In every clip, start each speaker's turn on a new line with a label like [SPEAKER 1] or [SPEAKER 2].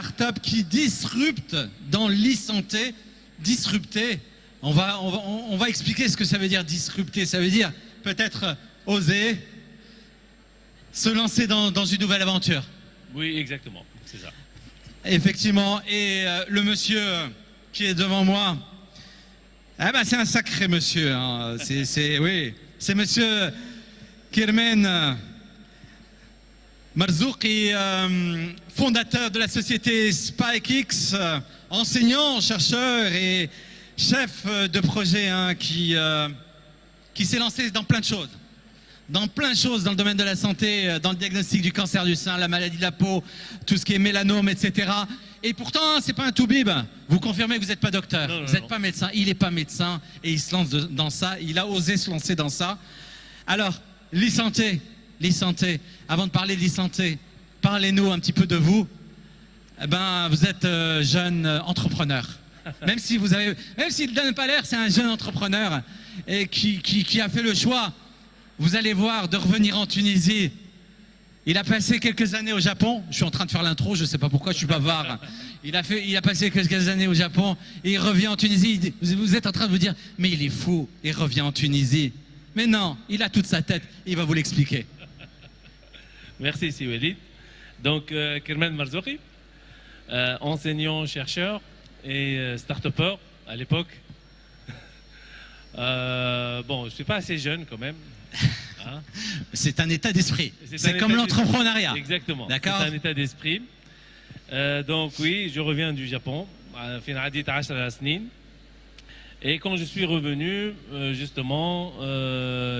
[SPEAKER 1] start-up qui disrupte dans l'e-santé. Disrupter, on va expliquer ce que ça veut dire disrupter. Ça veut dire peut-être oser se lancer dans une nouvelle aventure.
[SPEAKER 2] Oui, exactement, c'est ça.
[SPEAKER 1] Effectivement, et le monsieur qui est devant moi, ah ben c'est un sacré monsieur, hein. C'est monsieur Kermen Marzouki, fondateur de la société SpikeX, enseignant, chercheur et chef de projet, hein, qui s'est lancé dans plein de choses. Dans plein de choses dans le domaine de la santé, dans le diagnostic du cancer du sein, la maladie de la peau, tout ce qui est mélanome, etc. Et pourtant, c'est pas un toubib. Vous confirmez que vous n'êtes pas docteur, vous n'êtes pas médecin. Il n'est pas médecin et il se lance dans ça. Il a osé se lancer dans ça. Alors, l'e-santé, avant de parler de l'e-santé, parlez-nous un petit peu de vous. Eh ben, vous êtes jeune entrepreneur. Même s'il ne donne pas l'air, c'est un jeune entrepreneur et qui a fait le choix, vous allez voir, de revenir en Tunisie. Il a passé quelques années au Japon. Je suis en train de faire l'intro, je ne sais pas pourquoi, je suis bavard. Il a passé quelques années au Japon et il revient en Tunisie. Vous êtes en train de vous dire, mais il est fou, il revient en Tunisie. Mais non, il a toute sa tête, il va vous l'expliquer.
[SPEAKER 2] Merci, Si Walid. Donc, Kermen Marzouki, enseignant, chercheur et start-upper à l'époque. Bon, je ne suis pas assez jeune quand même. Hein?
[SPEAKER 1] C'est un état d'esprit. C'est comme l'entrepreneuriat.
[SPEAKER 2] Exactement.
[SPEAKER 1] D'accord.
[SPEAKER 2] C'est un état d'esprit. Donc oui, je reviens du Japon. Et quand je suis revenu, justement,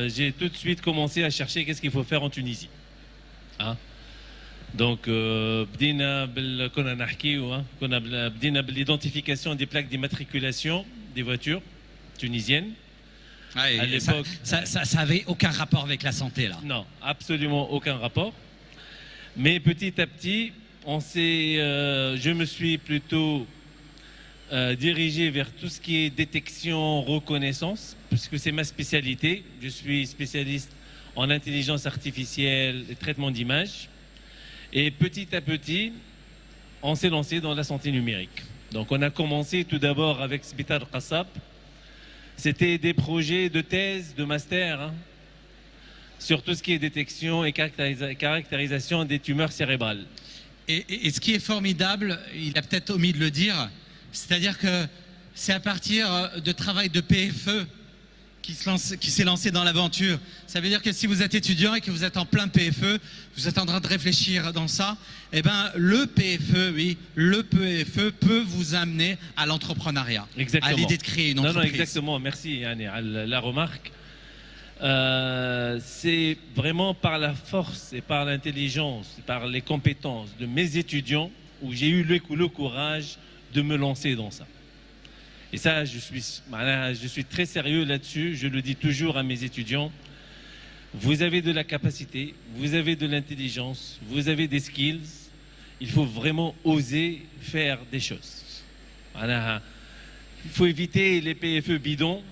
[SPEAKER 2] j'ai tout de suite commencé à chercher qu'est-ce qu'il faut faire en Tunisie. Hein? Donc, بدينا بالidentification des plaques d'immatriculation des voitures tunisiennes.
[SPEAKER 1] À l'époque, ça avait aucun rapport avec la santé, là.
[SPEAKER 2] Non, absolument aucun rapport. Mais petit à petit, je me suis plutôt dirigé vers tout ce qui est détection, reconnaissance, puisque c'est ma spécialité. Je suis spécialiste en intelligence artificielle et traitement d'images. Et petit à petit, on s'est lancé dans la santé numérique. Donc on a commencé tout d'abord avec Spital Qassab. C'était des projets de thèse, de master, hein, sur tout ce qui est détection et caractérisation des tumeurs cérébrales.
[SPEAKER 1] Et ce qui est formidable, il a peut-être omis de le dire, c'est-à-dire que c'est à partir de travail de PFE qui s'est lancé dans l'aventure. Ça veut dire que si vous êtes étudiant et que vous êtes en plein PFE, vous êtes en train de réfléchir dans ça, eh ben, le PFE peut vous amener à l'entrepreneuriat, à l'idée de créer une entreprise.
[SPEAKER 2] Non, exactement, merci Yann, la remarque. C'est vraiment par la force et par l'intelligence, par les compétences de mes étudiants où j'ai eu le courage de me lancer dans ça. Et ça, je suis très sérieux là-dessus. Je le dis toujours à mes étudiants. Vous avez de la capacité, vous avez de l'intelligence, vous avez des skills. Il faut vraiment oser faire des choses. Voilà. Il faut éviter les PFE bidons,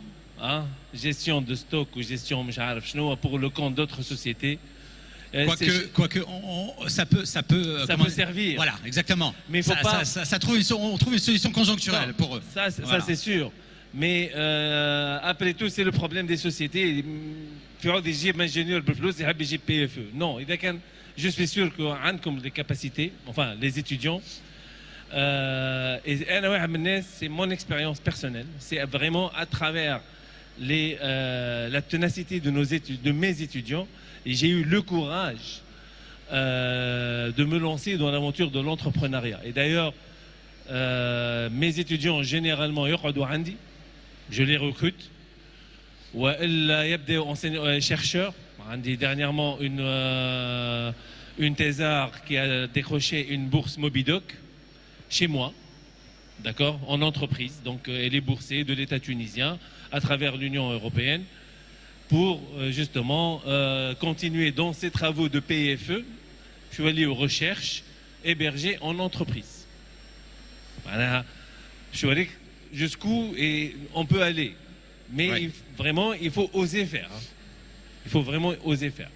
[SPEAKER 2] hein, gestion de stock ou gestion pour le compte d'autres sociétés.
[SPEAKER 1] Quoique ça peut
[SPEAKER 2] servir.
[SPEAKER 1] Voilà, exactement.
[SPEAKER 2] Mais
[SPEAKER 1] on trouve une solution conjoncturelle pour eux.
[SPEAKER 2] Ça c'est sûr. Mais après tout, c'est le problème des sociétés. Non, je suis sûr que les capacités, enfin les étudiants, et c'est mon expérience personnelle. C'est vraiment à travers la ténacité de mes étudiants. Et j'ai eu le courage de me lancer dans l'aventure de l'entrepreneuriat. Et d'ailleurs, mes étudiants, généralement, je les recrute. Chercheurs. Dernièrement, une thésard qui a décroché une bourse Mobidoc chez moi, d'accord, en entreprise. Donc, elle est boursée de l'État tunisien à travers l'Union européenne, pour justement continuer dans ces travaux de PFE. Je suis allé aux recherches hébergées en entreprise. Voilà. Je suis allé jusqu'où on peut aller. Mais ouais. Vraiment, il faut oser faire. Hein. Il faut vraiment oser faire.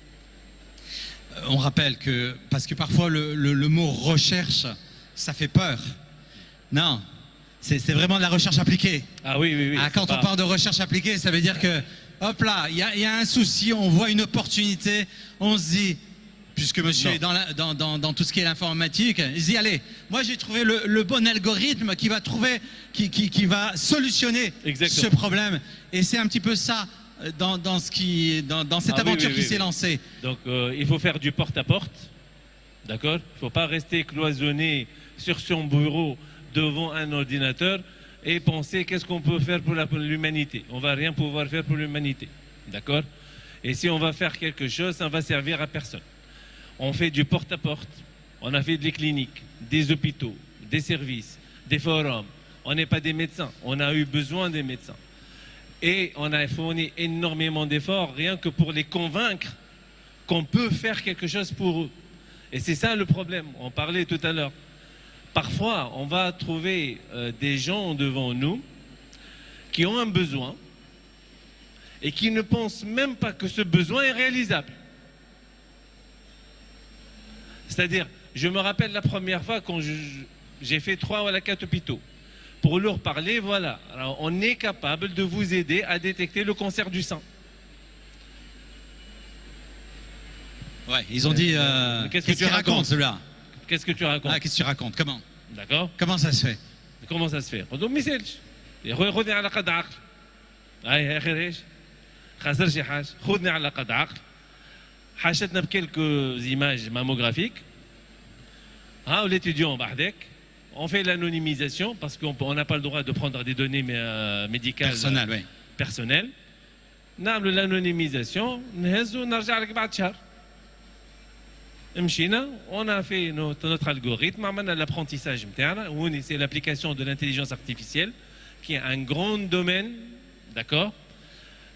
[SPEAKER 1] On rappelle que, parce que parfois le mot recherche ça fait peur. Non, c'est vraiment de la recherche appliquée.
[SPEAKER 2] Ah oui, oui, oui.
[SPEAKER 1] Ah, quand on parle de recherche appliquée, ça veut dire que, hop là, il y a un souci, on voit une opportunité, on se dit, puisque monsieur
[SPEAKER 2] Non.
[SPEAKER 1] est dans tout ce qui est l'informatique, il se dit, allez, moi j'ai trouvé le bon algorithme qui va solutionner
[SPEAKER 2] Exactement.
[SPEAKER 1] ce problème. Et c'est un petit peu ça dans cette aventure qui s'est lancée.
[SPEAKER 2] Donc il faut faire du porte-à-porte, d'accord? Il ne faut pas rester cloisonné sur son bureau devant un ordinateur et penser qu'est-ce qu'on peut faire pour l'humanité. On ne va rien pouvoir faire pour l'humanité, d'accord? Et si on va faire quelque chose, ça ne va servir à personne. On fait du porte-à-porte, on a fait des cliniques, des hôpitaux, des services, des forums. On n'est pas des médecins, on a eu besoin des médecins. Et on a fourni énormément d'efforts rien que pour les convaincre qu'on peut faire quelque chose pour eux. Et c'est ça le problème, on parlait tout à l'heure. Parfois, on va trouver des gens devant nous qui ont un besoin et qui ne pensent même pas que ce besoin est réalisable. C'est-à-dire, je me rappelle la première fois quand j'ai fait 3 ou 4 hôpitaux. Pour leur parler, voilà, alors on est capable de vous aider à détecter le cancer du sein.
[SPEAKER 1] Ouais, ils ont dit, qu'est-ce que tu racontes celui-là?
[SPEAKER 2] Qu'est-ce que tu racontes?
[SPEAKER 1] Ah, qu'est-ce que tu racontes? Comment?
[SPEAKER 2] D'accord?
[SPEAKER 1] Comment ça se fait?
[SPEAKER 2] Comment ça se fait? On ne مثالش. خذني على قد عقل. هاي آخر ايش؟ خسر شي حاجة. خذني على قد عقل. حاشتنا بكلكو images mammographiques. Ah, l'étudiant بعدك. On fait l'anonymisation parce qu'on n'a pas le droit de prendre des données médicales personnelles. نعمل l'anonymisation. نهزو نرجع لك بعد شهر. مشينا, on a fait notre algorithme, عملنا l'apprentissage متاعنا, c'est l'application de l'intelligence artificielle qui est un grand domaine, d'accord.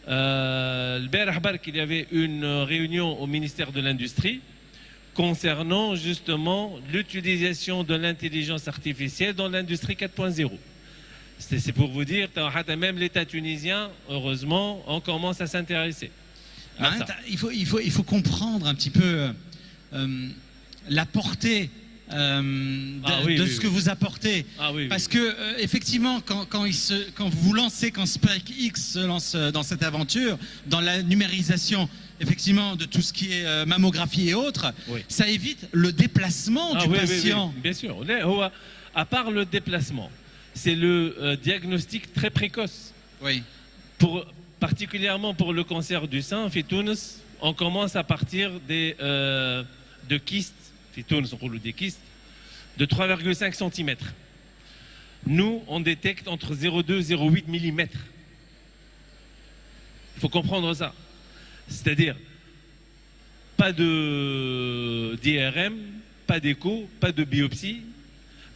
[SPEAKER 2] البارح برك il y avait une réunion au ministère de l'Industrie concernant justement l'utilisation de l'intelligence artificielle dans l'industrie 4.0. C'est pour vous dire, même l'État tunisien, heureusement, on commence à s'intéresser.
[SPEAKER 1] Il faut comprendre un petit peu la portée de ce que vous apportez. Parce que effectivement, quand vous lancez, quand SpaceX se lance dans cette aventure, dans la numérisation effectivement de tout ce qui est mammographie et autres, ça évite le déplacement du patient.
[SPEAKER 2] Bien sûr. À part le déplacement, c'est le diagnostic très précoce.
[SPEAKER 1] Oui.
[SPEAKER 2] Particulièrement pour le cancer du sein, Fitounes, on commence à partir de kystes, Fitounes, on roule des kystes, de 3,5 cm. Nous, on détecte entre 0,2 et 0,8 mm. Il faut comprendre ça. C'est-à-dire, pas d'IRM, pas d'écho, pas de biopsie,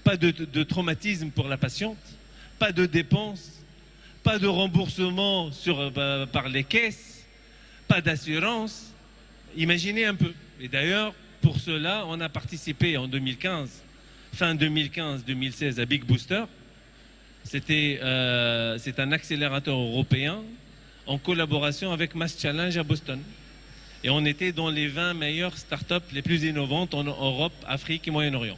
[SPEAKER 2] pas de traumatisme pour la patiente, pas de dépenses, pas de remboursement par les caisses, pas d'assurance. Imaginez un peu. Et d'ailleurs, pour cela, on a participé en 2015, fin 2015-2016 à Big Booster. C'est un accélérateur européen en collaboration avec Mass Challenge à Boston. Et on était dans les 20 meilleures startups les plus innovantes en Europe, Afrique et Moyen-Orient.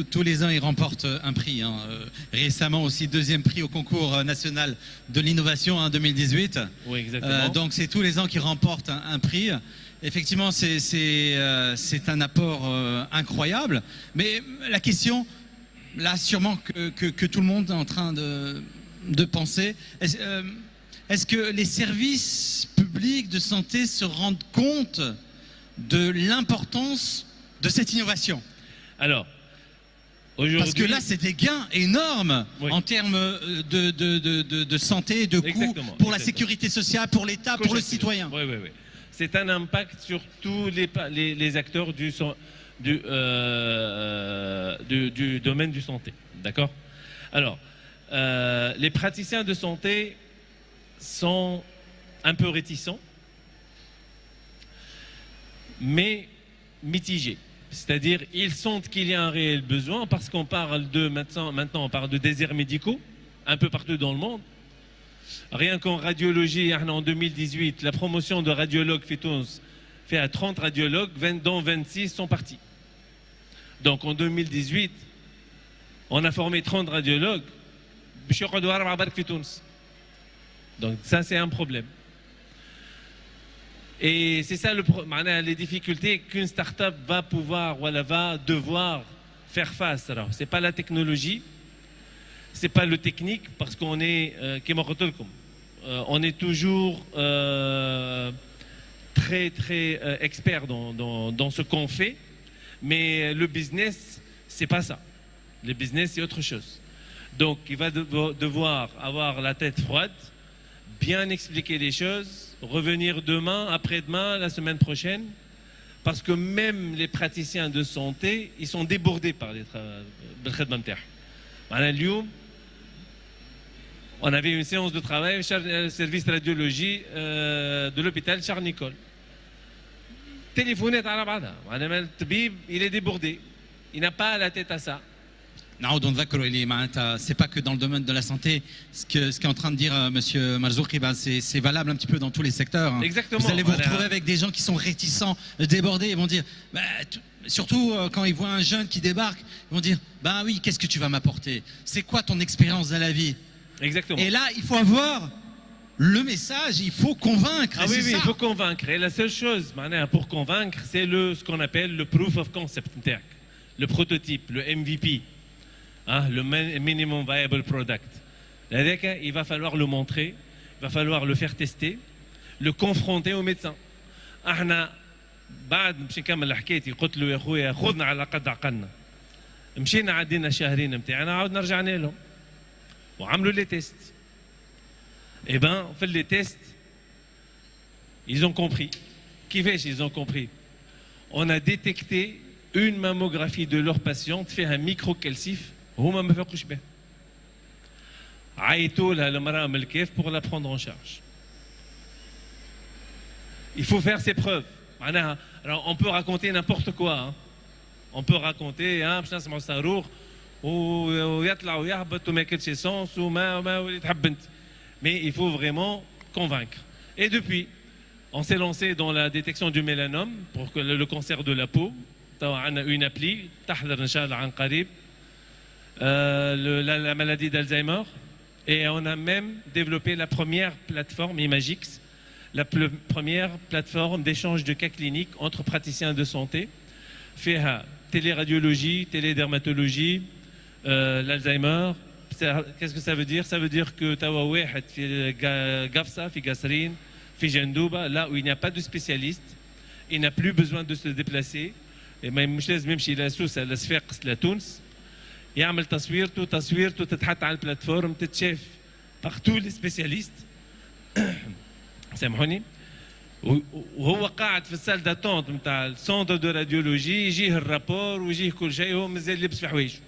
[SPEAKER 1] Tous les ans, ils remportent un prix. Récemment aussi, 2e prix au concours national de l'innovation en 2018.
[SPEAKER 2] Oui, exactement.
[SPEAKER 1] Donc c'est tous les ans qu'ils remportent un prix. Effectivement, c'est un apport incroyable. Mais la question, là sûrement que tout le monde est en train de penser, est-ce que les services publics de santé se rendent compte de l'importance de cette innovation?
[SPEAKER 2] Alors, aujourd'hui...
[SPEAKER 1] Parce que là, c'est des gains énormes en termes de santé, de coûts pour la sécurité sociale, pour l'État, pour le citoyen.
[SPEAKER 2] Oui. C'est un impact sur tous les acteurs du domaine du santé. D'accord? Alors, les praticiens de santé sont un peu réticents, mais mitigés. C'est-à-dire, ils sentent qu'il y a un réel besoin parce qu'on parle maintenant on parle de déserts médicaux un peu partout dans le monde. Rien qu'en radiologie, en 2018, la promotion de radiologues fait à 30 radiologues, dont 26 sont partis. Donc en 2018, on a formé 30 radiologues. Donc ça, c'est un problème. Et c'est ça les difficultés qu'une start-up va pouvoir, voilà, va devoir faire face. Alors, c'est pas la technologie, c'est pas le technique, parce qu'on est, on est toujours très expert dans ce qu'on fait, mais le business, c'est pas ça. Le business, c'est autre chose. Donc, il va devoir avoir la tête froide, bien expliquer les choses, revenir demain, après-demain, la semaine prochaine, parce que même les praticiens de santé, ils sont débordés par les traitements. On avait une séance de travail au service de radiologie de l'hôpital Charles-Nicolle. Téléphonette à la bada. Le tabib, il est débordé. Il n'a pas la tête à ça.
[SPEAKER 1] Non, donc c'est pas que dans le domaine de la santé. Ce qu'est en train de dire Monsieur Marzouki, c'est valable un petit peu dans tous les secteurs. Hein.
[SPEAKER 2] Exactement.
[SPEAKER 1] Vous allez vous retrouver avec des gens qui sont réticents, débordés. Ils vont dire, surtout quand ils voient un jeune qui débarque, ils vont dire, bah oui, qu'est-ce que tu vas m'apporter? C'est quoi ton expérience dans la vie?
[SPEAKER 2] Exactement.
[SPEAKER 1] Et là, il faut avoir le message, il faut convaincre.
[SPEAKER 2] Ah oui, il faut convaincre. Et la seule chose pour convaincre, c'est ce qu'on appelle le proof of concept, le prototype, le MVP. Le minimum viable product. Il va falloir le montrer, il va falloir le faire tester, le confronter au médecin. بعد باش نكمل حكايتي قلت له يا خويا خذنا على قد عقلنا. مشينا عدينا الشهرين نتاعنا عاودنا رجعنا لهم وعملوا لي تيست. Et ben fait les tests, ils ont compris. كيفاش ils ont compris? On a détecté une mammographie de leur patiente fait un microcalcif. هما ما فاقوش به. عيطوا لها المرأة من الكيف pour la prendre en charge. Il faut faire ses preuves. Alors on peut raconter n'importe quoi. Hein. On peut raconter باش نسمعوا صاروخ ويطلع ويهبط وما كانش سونس وما وليت حب انت. Mais il faut vraiment convaincre. Et depuis, on s'est lancé dans la détection du mélanome pour que le cancer de la peau. On a une appli, تحضر إن شاء الله عن قريب. La maladie d'Alzheimer, et on a même développé la première plateforme Imagix, la première plateforme d'échange de cas cliniques entre praticiens de santé, fait téléradiologie, télédermatologie, l'Alzheimer. Qu'est-ce que ça veut dire? Ça veut dire que tawa واحد في Gafsa, في قصرين, في جندوبة, là où il n'y a pas de spécialiste, il n'a plus besoin de se déplacer, et même مش لازم يمشي لسوس لصفاقس لتونس. يعمل تصويرته تتحط على البلاتفورم تتشاف par tous les spécialistes. سامحوني. وهو قاعد في السال داتونت نتاع السونتر دو راديولوجي يجيه الرابور ويجيه كل شيء وهو مازال لابس في حوايجه.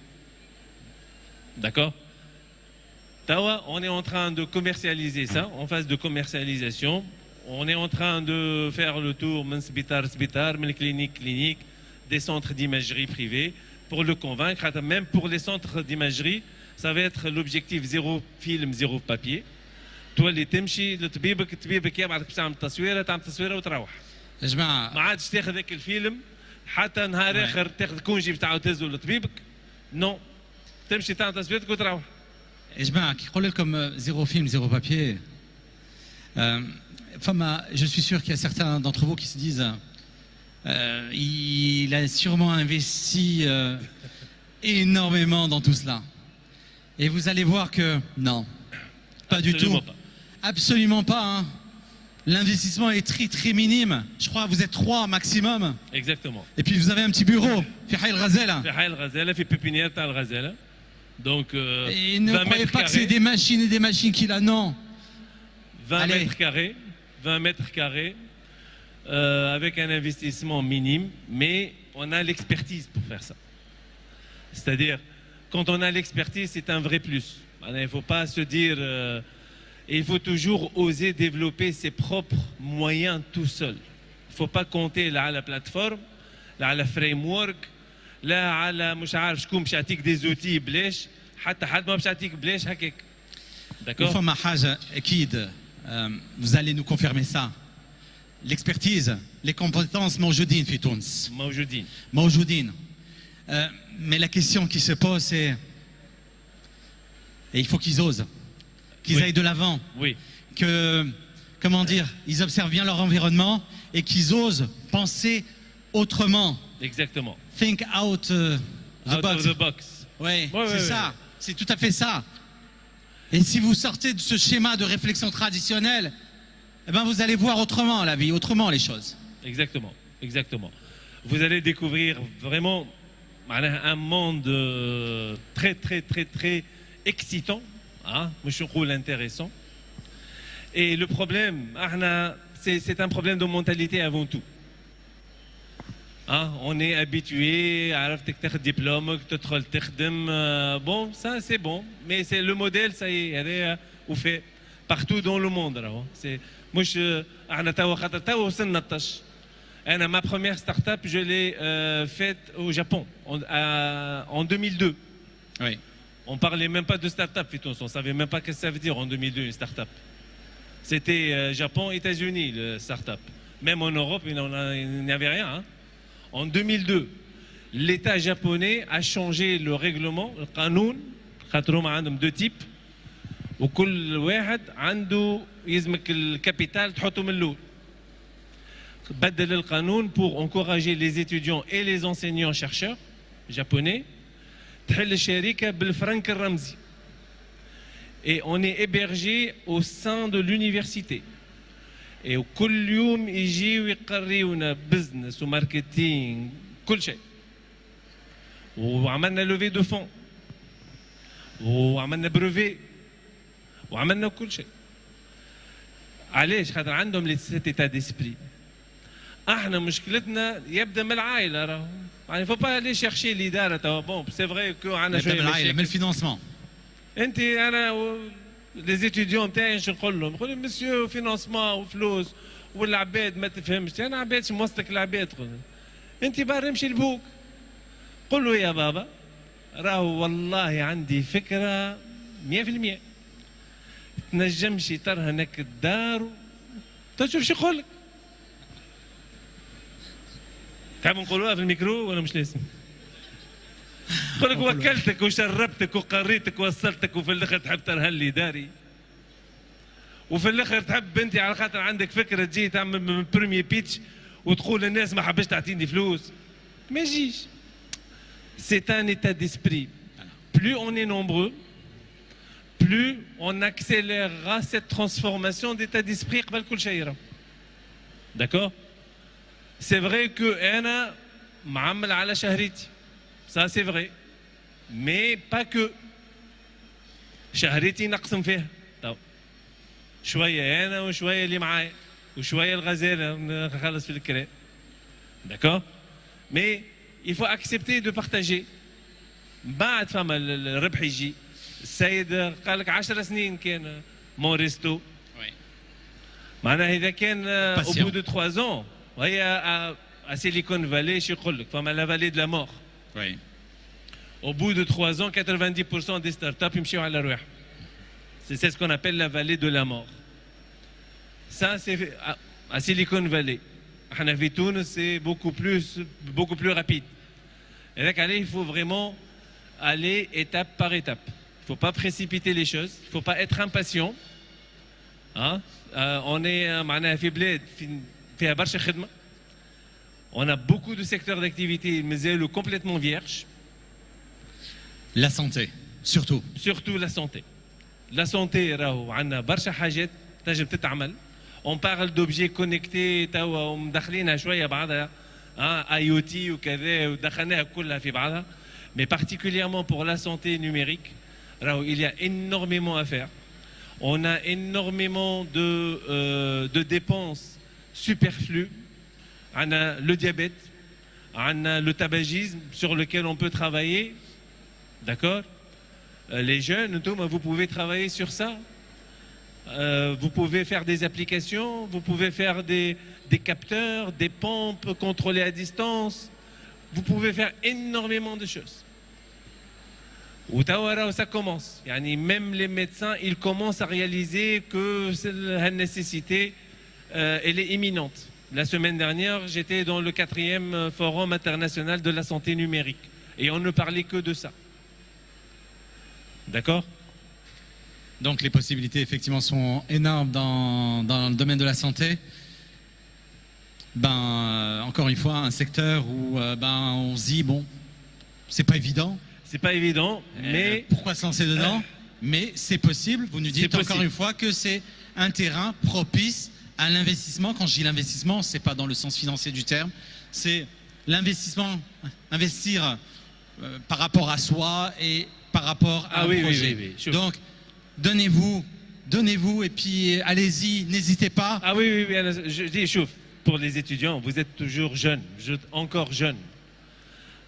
[SPEAKER 2] D'accord? Tawa, on est en train de commercialiser ça, en phase de commercialisation. On est en train de faire le tour من سبيطار سبيطار, من clinique, des centres d'imagerie privés. Pour le convaincre, même pour les centres d'imagerie, ça va être l'objectif zéro film, zéro papier. Toi, les تمشي لطبيبك يبعثك باش تعمل تصويره وتروح.
[SPEAKER 1] يا جماعة
[SPEAKER 2] ما عادش تاخذ ذاك الفيلم حتى نهار آخر تاخذ كونجي باش تعاود تهزو لطبيبك. Non. تمشي تعمل تصويرتك وتروح.
[SPEAKER 1] يا جماعة كي يقول لكم zéro film, zéro papier. Je suis sûr qu'il y a certains d'entre vous qui se disent. Il a sûrement investi énormément dans tout cela. Et vous allez voir que non, pas du tout. Absolument pas. Hein. L'investissement est très minime. Je crois que vous êtes 3 maximum.
[SPEAKER 2] Exactement.
[SPEAKER 1] Et puis vous avez un petit bureau. في حي الغزالة.
[SPEAKER 2] في حي الغزالة في pépinière تاع الغزالة. Donc
[SPEAKER 1] et ne croyez pas que c'est des machines et des machines qu'il a, non.
[SPEAKER 2] 20 mètres carrés. Avec un investissement minime, mais on a l'expertise pour faire ça. C'est-à-dire, quand on a l'expertise, c'est un vrai plus. Il ne faut pas se dire... il faut toujours oser développer ses propres moyens tout seul. Il ne faut pas compter là à la plateforme, là à la framework, là à la... مش عارف شكون باش يعطيك des outils بلاش, حتى حد ما باش يعطيك بلاش هكاك. D'accord?
[SPEAKER 1] فما حاجة أكيد, vous allez nous confirmer ça. L'expertise, les compétences موجودين في تونس.
[SPEAKER 2] موجودين.
[SPEAKER 1] Mais la question qui se pose, c'est... Et il faut qu'ils osent, qu'ils
[SPEAKER 2] Oui.
[SPEAKER 1] aillent de l'avant,
[SPEAKER 2] Oui,
[SPEAKER 1] que, comment dire, ils observent bien leur environnement et qu'ils osent penser autrement.
[SPEAKER 2] exactement.
[SPEAKER 1] Think out the
[SPEAKER 2] Out
[SPEAKER 1] box.
[SPEAKER 2] of the box.
[SPEAKER 1] Ouais,
[SPEAKER 2] Ouais,
[SPEAKER 1] c'est
[SPEAKER 2] ouais,
[SPEAKER 1] ça,
[SPEAKER 2] ouais.
[SPEAKER 1] c'est tout à fait ça. Et si vous sortez de ce schéma de réflexion traditionnelle, eh ben vous allez voir autrement la vie, autrement les choses.
[SPEAKER 2] Exactement, exactement. Vous allez découvrir vraiment un monde très, très, très, très excitant, hein, مش نقول intéressant. Et le problème, c'est un problème de mentalité avant tout. Hein, on est habitué à avoir diplôme, bon, ça c'est bon, mais c'est le modèle, ça y est, ou fait partout dans le monde. C'est مش احنا توا خاطر توا وصلنا الطش. Ma première start-up, je l'ai faite au Japon en 2002.
[SPEAKER 1] Oui.
[SPEAKER 2] On parlait même pas de start-up, on savait même pas ce que ça veut dire en 2002 une start-up. C'était Japon, États-Unis le start-up. Même en Europe, il n'y avait rien. Hein. En 2002, l'État japonais a changé le règlement, le قانون, خاطرهم عندهم deux types. وكل واحد عنده يلزمك الكابيتال تحطه من الأول. بدل القانون pour encourager les étudiants et les enseignants chercheurs japonais تحل الشركة بالفرنك الرمزي. Et on est hébergé au sein de l'université. Et كل يوم يجيو يقريونا بزنس وماركتينج كل شيء. وعملنا لوفي دو فون. وعملنا بروفي. وعملنا كل شيء. علاش؟ خاطر عندهم cet état d'esprit. احنا مشكلتنا يبدا من العائله راهو. يعني faut pas aller chercher l'idاره توا bon c'est vrai que عندنا
[SPEAKER 1] نبدأ
[SPEAKER 2] شويه
[SPEAKER 1] بالعائلة، من
[SPEAKER 2] مشاكل.
[SPEAKER 1] الفينانسمون.
[SPEAKER 2] انت انا لي ستوديون تاعي اش نقول لهم؟ نقول لهم مسيو فينانسمون وفلوس والعباد ما تفهمش، انا عباد موثق العباد. انت برا امشي لبوك قول له يا بابا راهو والله عندي فكره 100% تنجمش ترهنك الدار تشوف شو يقول لك. تعال نقولوها في الميكرو ولا مش لازم؟ يقول لك وكلتك وشربتك وقريتك ووصلتك وفي الاخر تحب ترهن لي داري. وفي الاخر تحب انت على خاطر عندك فكره تجي تعمل من بريمي بيتش وتقول للناس ما حبش تعطيني فلوس. ما يجيش. C'est un état d'esprit. Plus on est nombreux, plus on accélérera cette transformation d'état d'esprit. D'accord? C'est vrai que أنا معمل على شهريتي. Ça c'est vrai. Mais pas que. شهريتي نقسم فيها. طب. شوية أنا وشوية اللي معايا وشوية الغزالة نخلص في الكرا. D'accord? Mais il faut accepter de partager. بعد فما الربح يجي. السيد قال لك 10 سنين كان مون ريستو. معناها إذا كان au bout de 3 ans وهي à Silicon Valley شو يقول لك فما la vallée de la mort.
[SPEAKER 1] Oui.
[SPEAKER 2] Au bout de 3 ans 90% des startups يمشيو على الرواح. C'est ce qu'on appelle la vallée de la mort. Ça c'est à Silicon Valley. احنا في تونس c'est beaucoup plus rapide. Et donc il faut vraiment aller étape par étape. Il ne faut pas précipiter les choses, il ne faut pas être impatient. Hein? On est معناها في بلاد فيها برشا خدمة. On a beaucoup de secteurs d'activité مازالوا complètement vierges.
[SPEAKER 1] La santé, surtout.
[SPEAKER 2] Surtout la santé. La santé راهو عندنا برشا حاجات تنجم تتعمل. On parle d'objets connectés توا ومدخلينها شوية بعضها IoT وكذا ودخلناها كلها في بعضها. Mais particulièrement pour la santé numérique, il y a énormément à faire. On a énormément de dépenses superflues. On a le diabète, on a le tabagisme sur lequel on peut travailler. D'accord? Les jeunes, vous pouvez travailler sur ça. Vous pouvez faire des applications, vous pouvez faire des capteurs, des pompes contrôlées à distance. Vous pouvez faire énormément de choses. Ça commence. Même les médecins, ils commencent à réaliser que la nécessité, elle est imminente. La semaine dernière, j'étais dans le 4e forum international de la santé numérique Et on ne parlait que de ça. D'accord?
[SPEAKER 1] Donc les possibilités effectivement sont énormes dans le domaine de la santé. Encore une fois, un secteur où on se dit, bon, c'est pas évident.
[SPEAKER 2] C'est pas évident, mais
[SPEAKER 1] pourquoi se lancer dedans? Mais c'est possible. Vous nous dites encore une fois que c'est un terrain propice à l'investissement. Quand je dis l'investissement, c'est pas dans le sens financier du terme. C'est l'investissement, investir par rapport à soi et par rapport à un projet.
[SPEAKER 2] Oui.
[SPEAKER 1] Donc, donnez-vous et puis allez-y, n'hésitez pas.
[SPEAKER 2] Ah oui, je dis, chouf, pour les étudiants, vous êtes toujours jeunes, encore jeunes.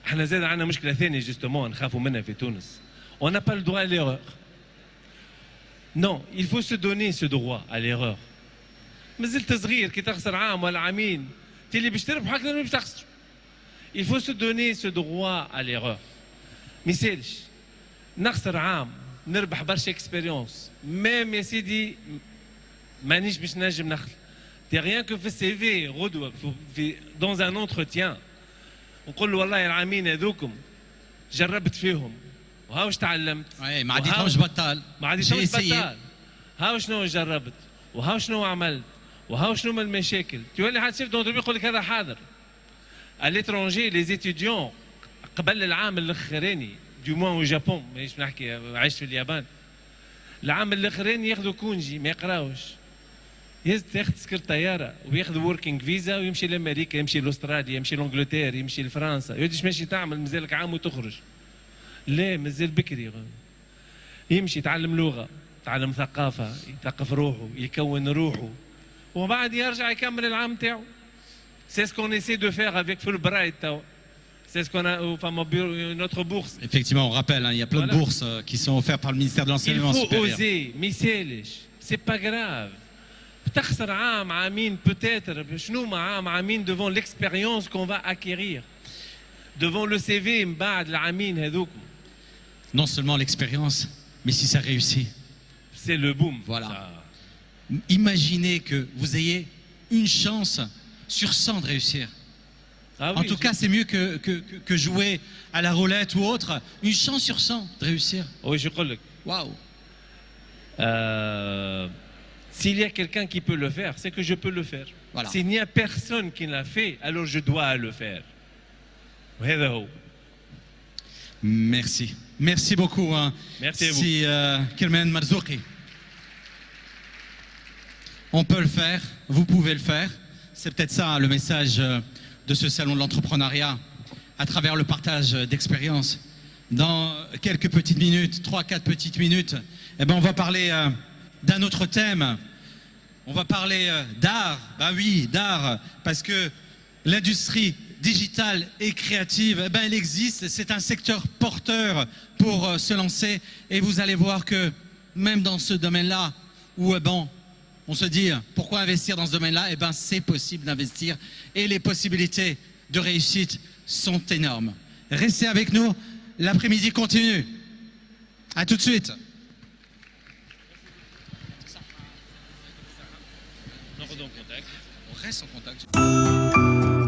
[SPEAKER 2] احنا زاد عندنا مشكله ثانيه justement نخافوا منها في تونس. On n'a pas le droit à l'erreur. Non, il faut se donner ce droit à l'erreur. مازلت صغير كي تخسر عام ولا عامين تلي باش تربح اكثر من باش تخسر. Il faut se donner ce droit à l'erreur. ما يسالش نخسر عام نربح برشا اكسبيريونس ميم يا سيدي مانيش باش نجم نخل. T'es rien que في السي في غدوه في dans un entretien نقول له والله العامين هذوكم جربت فيهم وهاوش تعلمت.
[SPEAKER 1] ما عادي توش بطال.
[SPEAKER 2] ما عادي توش بطال. هاو شنو جربت وهاو شنو عملت وهاو شنو من المشاكل. تولي حد شيف دونتربي يقول لك هذا حاضر. À l'étranger les étudiants قبل العام الاخراني du moins au Japon مانيش نحكي عشت في اليابان العام الاخراني ياخذوا كونجي ما يقراوش. ياخذ تذكرة طيارة وياخذ وركينج فيزا ويمشي لأمريكا يمشي لأستراليا يمشي لإنجلترا يمشي لفرنسا. يقولش ماشي تعمل مازالك عام وتخرج. لا مازال بكري. يمشي يتعلم لغة يتعلم ثقافة يثقف روحه يكون روحه وبعد يرجع يكمل العام تاعو. C'est ce qu'on essaie de faire avec Fulbright. C'est ce qu'on a notre bourse.
[SPEAKER 1] Effectivement, on rappelle, il y a plein de bourses qui sont offertes par le ministère de l'Enseignement supérieur.
[SPEAKER 2] Il faut oser, mais c'est pas grave. تخسر عام عامين peut-être شنو مع عام عامين devant l'expérience qu'on va acquérir devant le CV من بعد العامين هذوك.
[SPEAKER 1] Non seulement l'expérience, mais si ça réussit.
[SPEAKER 2] C'est le boom.
[SPEAKER 1] Voilà.
[SPEAKER 2] Ça.
[SPEAKER 1] Imaginez que vous ayez une chance sur 100 de réussir.
[SPEAKER 2] Ah
[SPEAKER 1] en tout cas, c'est mieux que jouer à la roulette ou autre. Une chance sur 100 de réussir.
[SPEAKER 2] Oui, je crois.
[SPEAKER 1] Waouh.
[SPEAKER 2] S'il y a quelqu'un qui peut le faire, c'est que je peux le faire.
[SPEAKER 1] Voilà.
[SPEAKER 2] S'il n'y a personne qui l'a fait, alors je dois le faire.
[SPEAKER 1] Merci. Merci beaucoup.
[SPEAKER 2] Merci à vous.
[SPEAKER 1] Si Kermen Marzouki. On peut le faire, vous pouvez le faire. C'est peut-être ça le message de ce salon de l'entrepreneuriat à travers le partage d'expériences. Dans quelques petites minutes, 3-4 petites minutes, on va parler d'un autre thème. On va parler d'art. Ben oui, d'art, parce que l'industrie digitale et créative, elle existe. C'est un secteur porteur pour se lancer. Et vous allez voir que même dans ce domaine-là, où on se dit pourquoi investir dans ce domaine-là, c'est possible d'investir. Et les possibilités de réussite sont énormes. Restez avec nous. L'après-midi continue. À tout de suite.
[SPEAKER 2] On reste en contact.
[SPEAKER 1] On reste en contact.